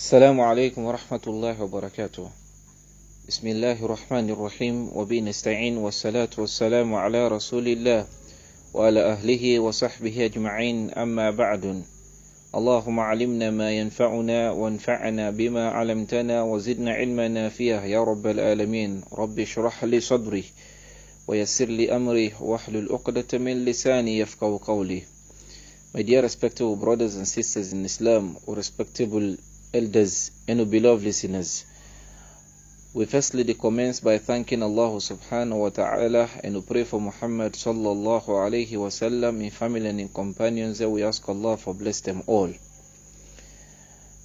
السلام عليكم ورحمة الله وبركاته. بسم الله الرحمن الرحيم وبه نستعين والصلاة والسلام على رسول الله وعلى أهله وصحبه أجمعين أما بعد. اللهم علمنا ما ينفعنا وانفعنا بما علمتنا وزدنا علما نافعا يا رب العالمين. رب اشرح لي صدري ويسر لي أمري واحلل عقدة من لساني يفقهوا قولي. My dear respectable brothers and sisters in Islam, or respectable elders and beloved listeners, we firstly commence by thanking Allah subhanahu wa ta'ala and we pray for Muhammad sallallahu alayhi wa sallam, in family and in companions, that we ask Allah for bless them all.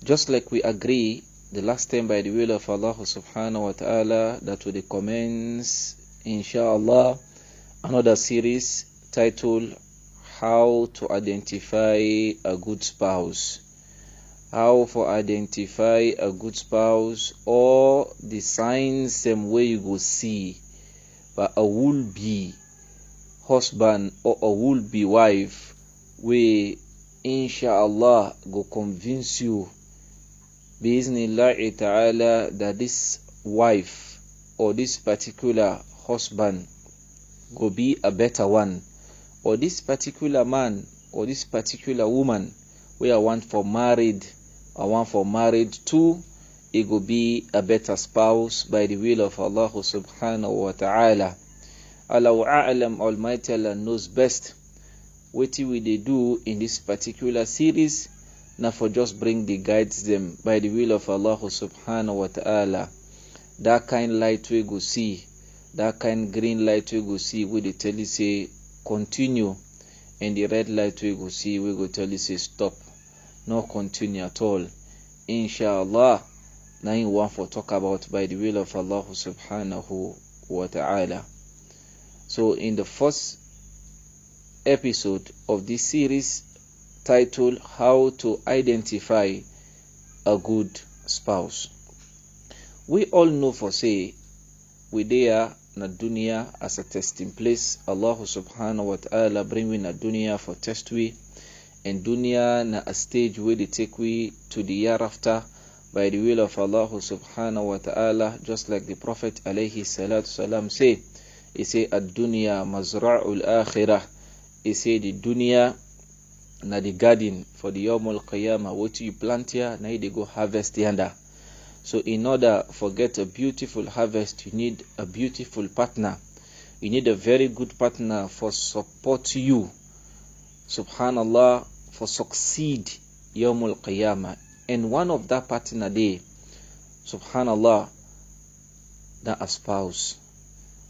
Just like we agree the last time by the will of Allah subhanahu wa ta'ala that we commence inshallah another series titled How to Identify a Good Spouse. How to identify a good spouse, or the signs same way you go see but a will-be husband or a will-be wife we inshallah go convince you bi'iznillahi ta'ala that this wife or this particular husband go be a better one, or this particular man or this particular woman we are one for married to, it will be a better spouse by the will of Allah subhanahu wa ta'ala. Allahu a'lam, Almighty Allah knows best what we they do in this particular series. Now for just bring the guides them by the will of Allah subhanahu wa ta'ala. That kind light we go see, that kind green light we go see, we they tell you say continue, and the red light we go see, we go tell you say stop. No continue at all. Inshallah, now you want to talk about by the will of Allah subhanahu wa ta'ala. So in the first episode of this series titled How to Identify a Good Spouse, we all know for say we there na dunya as a testing place. Allah subhanahu wa ta'ala bring we na dunya for test we, and dunya na a stage where they take we to the year after by the will of Allah subhanahu wa ta'ala. Just like the Prophet alayhi salatu salam say, he say ad-dunya mazra'ul akhirah. He say the dunya na the garden for the yawmul qiyamah. What you plant here, now they go harvest yonder. So in order to get a beautiful harvest, you need a beautiful partner. You need a very good partner for support you, subhanallah, for succeed yawmul qiyamah. And one of that partner day, subhanallah, na a spouse.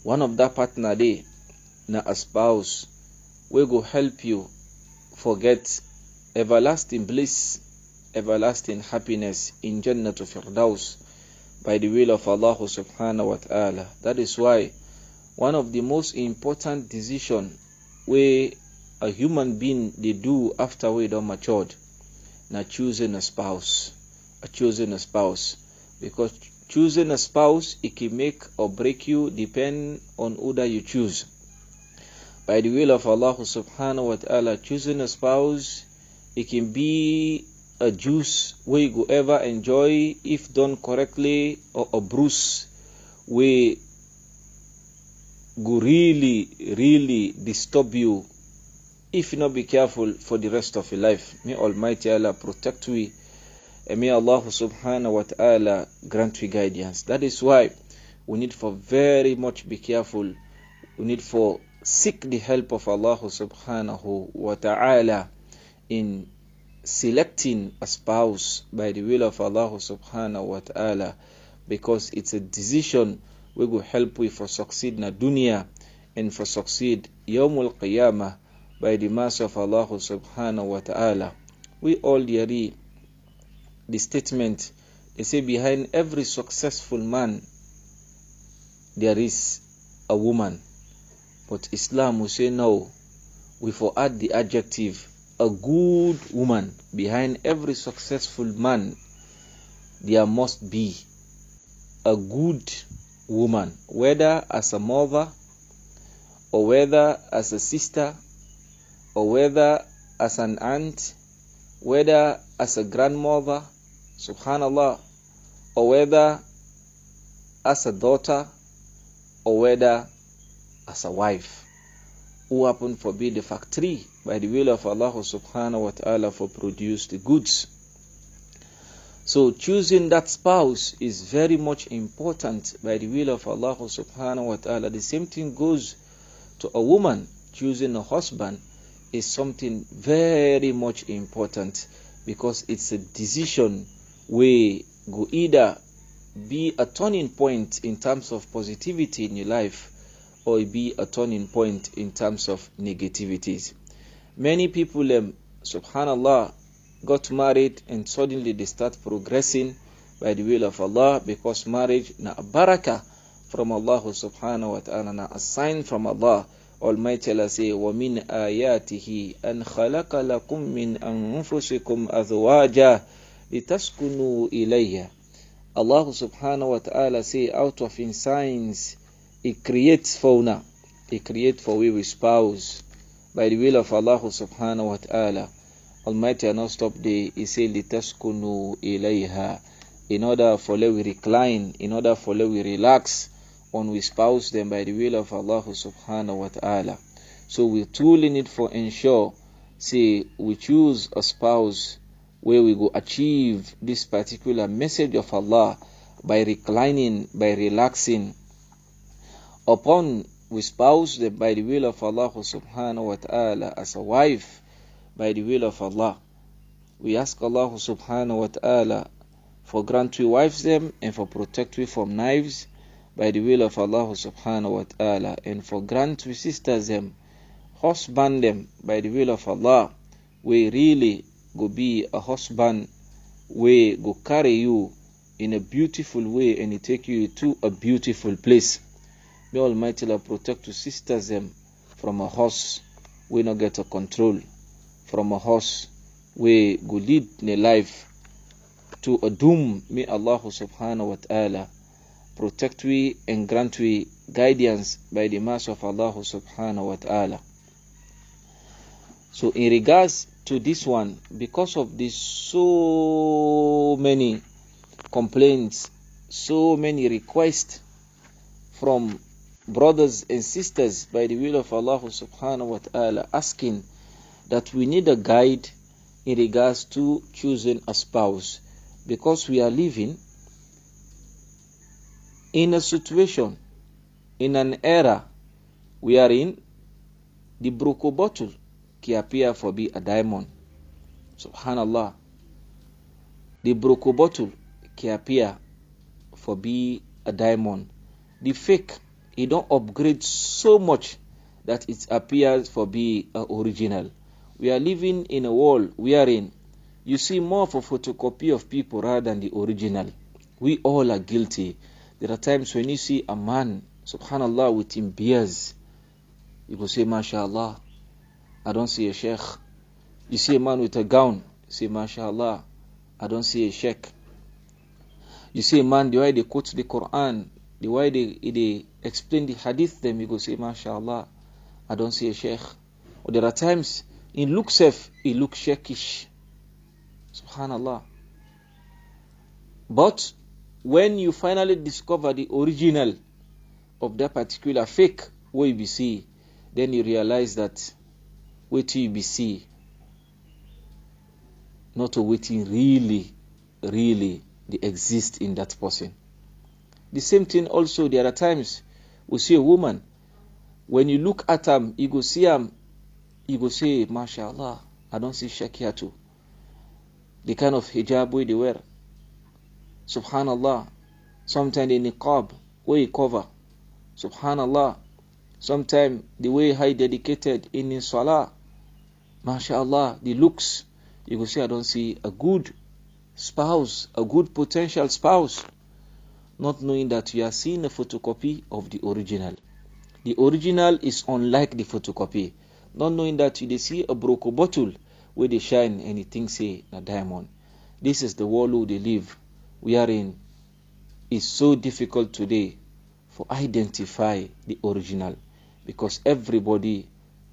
One of that partner day, na a spouse, will go help you forget everlasting bliss, everlasting happiness in Jannatu Firdaus by the will of Allah subhanahu wa ta'ala. That is why one of the most important decision where a human being they do after we don't matured, now choosing a spouse. Because choosing a spouse, it can make or break you depend on who that you choose. By the will of Allah subhanahu wa ta'ala, choosing a spouse, it can be a juice where you go ever enjoy if done correctly, or a bruise where go really disturb you if you not be careful for the rest of your life. May Almighty Allah protect we, and may Allah subhanahu wa ta'ala grant we guidance. That is why we need for very much be careful. We need for seek the help of Allah subhanahu wa ta'ala in selecting a spouse by the will of Allah subhanahu wa ta'ala, because it's a decision we will help we for succeed na dunya and for succeed yawmul qiyamah by the mercy of Allah subhanahu wa ta'ala. We all read the statement, they say behind every successful man there is a woman. But Islam will say no, we for add the adjective a good woman. Behind every successful man there must be a good woman, whether as a mother, or whether as a sister, or whether as an aunt, whether as a grandmother, subhanallah, or whether as a daughter or whether as a wife, who happen to be the factory by the will of Allah subhanahu wa ta'ala for produce the goods. So choosing that spouse is very much important by the will of Allah subhanahu wa ta'ala. The same thing goes to a woman. Choosing a husband is something very much important, because it's a decision where go either be a turning point in terms of positivity in your life, or be a turning point in terms of negativities. Many people, subhanallah, got married and suddenly they start progressing by the will of Allah, because marriage na barakah from Allah subhanahu wa ta'ala, na a sign from Allah Almighty. Allah say, وَمِنْ آيَاتِهِ أَنْ خَلَقَ لَكُم مِّنْ أَنفُسِكُمْ أَزْوَاجًا لِتَسْكُنُوا إِلَيْهَا. Allah subhanahu wa ta'ala say, out of His signs, He creates fauna, He creates for we spouse by the will of Allah subhanahu wa ta'ala. Almighty not stop there. He say, لِتَسْكُنُوا إِلَيْهَا, in order for we recline, in order for we relax when we spouse them by the will of Allah subhanahu wa ta'ala. So we truly need for ensure, say, we choose a spouse where we go achieve this particular message of Allah by reclining, by relaxing. Upon we spouse them by the will of Allah subhanahu wa ta'ala as a wife by the will of Allah. We ask Allah subhanahu wa ta'ala for grant we wives them, and for protect we from knives by the will of Allah subhanahu wa ta'ala, and for grant we sisters them, husband them by the will of Allah. We really go be a husband, we go carry you in a beautiful way and take you to a beautiful place. May Almighty Allah protect to sisters them from a horse we not get a control, from a horse we go lead in a life to a doom. May Allah subhanahu wa ta'ala protect we and grant we guidance by the mercy of Allah subhanahu wa ta'ala. So in regards to this one, because of this so many complaints, so many requests from brothers and sisters by the will of Allah subhanahu wa ta'ala, asking that we need a guide in regards to choosing a spouse, because we are living in a situation, in an era wherein the broco bottle can appear for be a diamond. Subhanallah. The broco bottle can appear for be a diamond. The fake, it don't upgrade so much that it appears for be a original. We are living in a world wherein you see more of a photocopy of people rather than the original. We all are guilty. There are times when you see a man, subhanallah, with him beards, you go say, mashallah, I don't see a sheikh. You see a man with a gown, you say, mashallah, I don't see a sheikh. You see a man, the way they quote the Quran, the way they explain the hadith, them you go say, mashallah, I don't see a sheikh. Or there are times, in look safe, he looks sheikhish. Subhanallah. But when you finally discover the original of that particular fake what you be see, then you realize that what you be see, not a waiting really they exist in that person. The same thing also, there are times we see a woman, when you look at them, you go see them, you go say, mashallah, I don't see sheikh here too. The kind of hijab way they wear, subhanallah. Sometimes the niqab way he cover, subhanallah. Sometimes the way he dedicated in his salah, mashallah. The looks, you go say, I don't see a good spouse, a good potential spouse, not knowing that you are seeing a photocopy of the original. The original is unlike the photocopy, not knowing that you see a broco bottle where they shine and you think say a diamond. This is the world they live. We are in. It's so difficult today for identify the original, because everybody,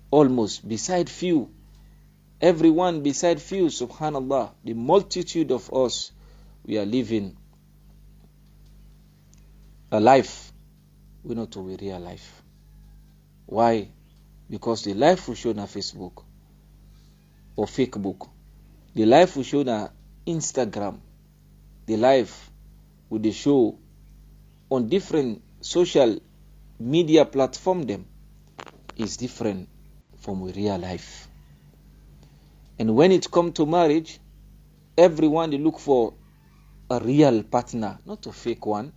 almost beside few, everyone beside few, subhanallah, the multitude of us, we are living a life we not to we real life. Why? Because the life we show na Facebook or fake book, the life we show na Instagram, the life we dey show on different social media platform them is different from real life. And when it comes to marriage, everyone they look for a real partner, not a fake one.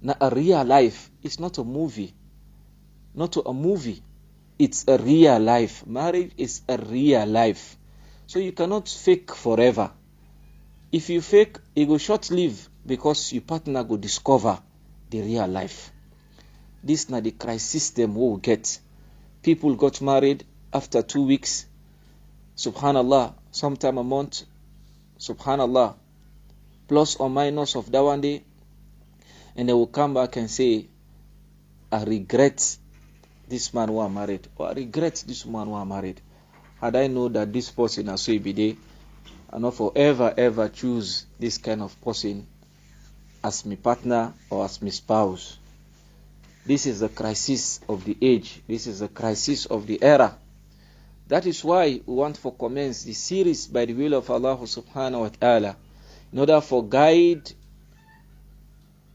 Now a real life is not a movie, not a movie. It's a real life. Marriage is a real life. So you cannot fake forever. If you fake, it go short-lived because your partner go discover the real life. This na the crisis system we get. People got married after 2 weeks. Subhanallah, sometime a month. Subhanallah, plus or minus of that one day. And they will come back and say, I regret this man who I married, or I regret this woman who I married. Had I know that this person as so be there, I not forever ever choose this kind of person as my partner or as my spouse. This is the crisis of the age. This is the crisis of the era. That is why we want to commence the series by the will of Allah subhanahu wa ta'ala, in order for guide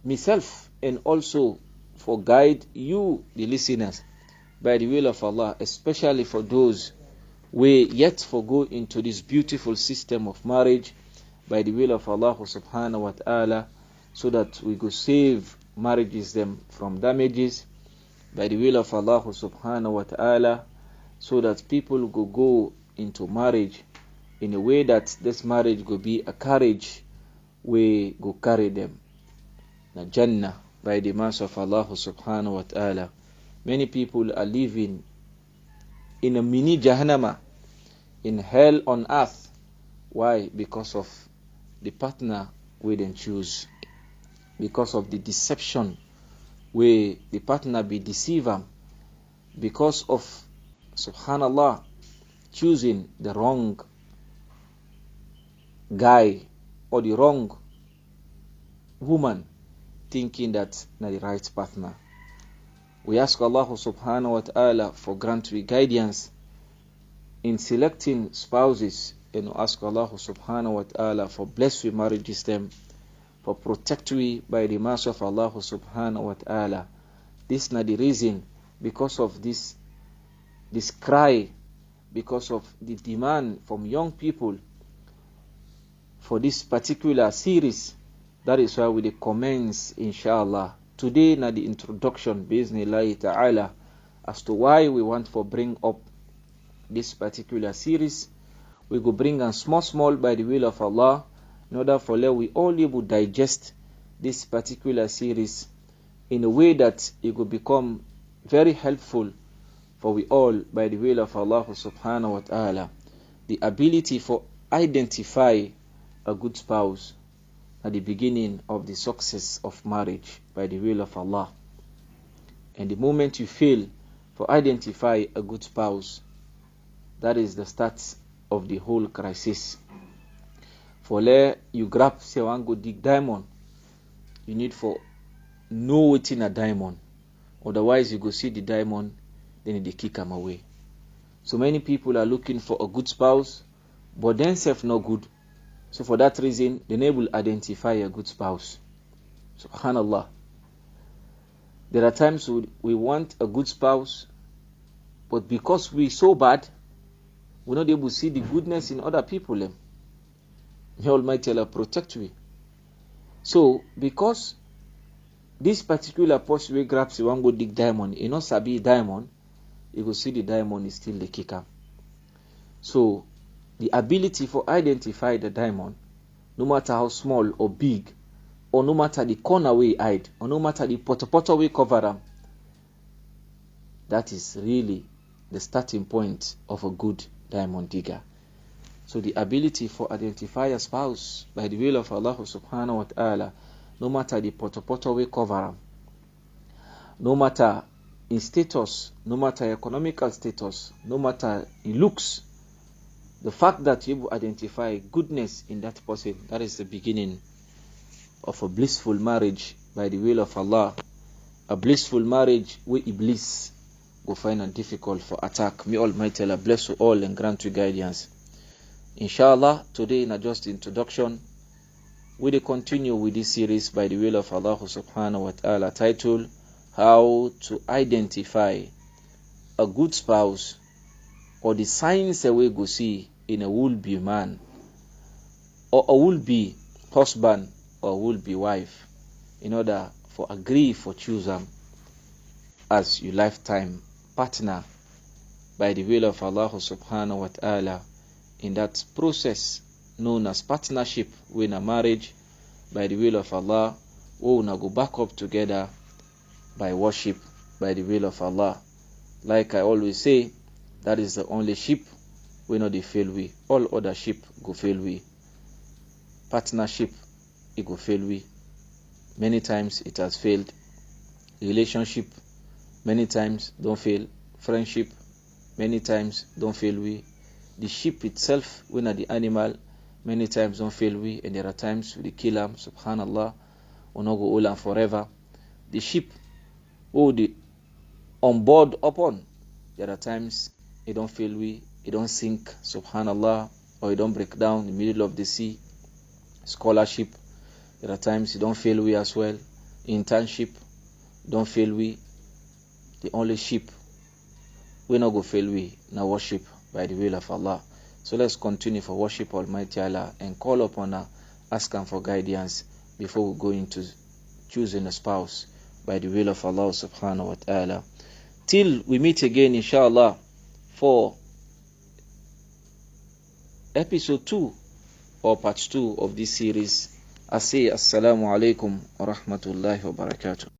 myself and also for guide you, the listeners, by the will of Allah, especially for those who yet forgo into this beautiful system of marriage by the will of Allah subhanahu wa ta'ala, so that we go save marriages them from damages by the will of Allah subhanahu wa ta'ala, so that people go into marriage in a way that this marriage go be a carriage we go carry them na Jannah by the mercy of Allah subhanahu wa ta'ala. Many people are living in a mini Jahannama, in hell on earth. Why? Because of the partner we didn't choose, because of the deception where the partner be deceiver, because of, subhanallah, choosing the wrong guy or the wrong woman, thinking that not the right partner. We ask Allah subhanahu wa ta'ala for grant we guidance in selecting spouses, and we ask Allah subhanahu wa ta'ala for bless we marriages them, for protect we by the mercy of Allah subhanahu wa ta'ala. This is not the reason, because of this cry, because of the demand from young people for this particular series. That is why we commence, inshallah. Today, na the introduction, bi'iznillahi ta'ala, as to why we want to bring up this particular series. We go bring on small by the will of Allah, in order for let we all able digest this particular series in a way that it will become very helpful for we all by the will of Allah subhanahu wa ta'ala. The ability for identify a good spouse at the beginning of the success of marriage by the will of Allah. And the moment you fail for identify a good spouse, that is the start of the whole crisis. For there you grab say one go dig diamond, you need for know what's in a diamond. Otherwise you go see the diamond, then they kick them away. So many people are looking for a good spouse, but themselves not good. So for that reason, they never will identify a good spouse. Subhanallah. There are times we want a good spouse, but because we're so bad, we're not able to see the goodness in other people. May Almighty Allah protect we. So, because this particular person we grabs the one go dig diamond, you know sabi diamond, you go see the diamond is still the kicker. So, the ability for identify the diamond, no matter how small or big, or no matter the corner we hide, or no matter the poto we cover them, that is really the starting point of a good diamond digger. So the ability for identify a spouse by the will of Allah subhanahu wa ta'ala, no matter the poto we cover them, no matter in status, no matter economical status, no matter in looks, The fact that you identify goodness in that person, that is the beginning of a blissful marriage by the will of Allah. A blissful marriage where Iblis go find it difficult for attack. May Almighty Allah bless you all and grant you guidance. Inshallah, today in a just introduction, we will continue with this series by the will of Allah subhanahu wa ta'ala, titled How to Identify a Good Spouse, or the signs that we go see in a would-be man, or a would-be husband, or would-be wife, in order for agree for choose them as your lifetime partner by the will of Allah subhanahu wa ta'ala. In that process known as partnership, when a marriage by the will of Allah, we will go back up together by worship by the will of Allah. Like I always say, that is the only ship we know they fail we. All other ship go fail we. Partnership, it go fail we. Many times it has failed. Relationship, many times don't fail. Friendship, many times don't fail we. The ship itself, when are the animal, many times don't fail we, and there are times we kill them, subhanallah, we not go all and forever. The ship, the on board upon, there are times it don't fail we, it don't sink, subhanallah, or it don't break down in the middle of the sea. Scholarship, there are times it don't fail we as well. Internship, don't fail we. The only ship we not go fail we, now worship by the will of Allah. So let's continue for worship Almighty Allah and call upon her, ask Him for guidance before we go into choosing a spouse by the will of Allah subhanahu wa ta'ala. Till we meet again inshallah for episode 2 or part 2 of this series, I say assalamu alaikum wa rahmatullahi wa barakatuh.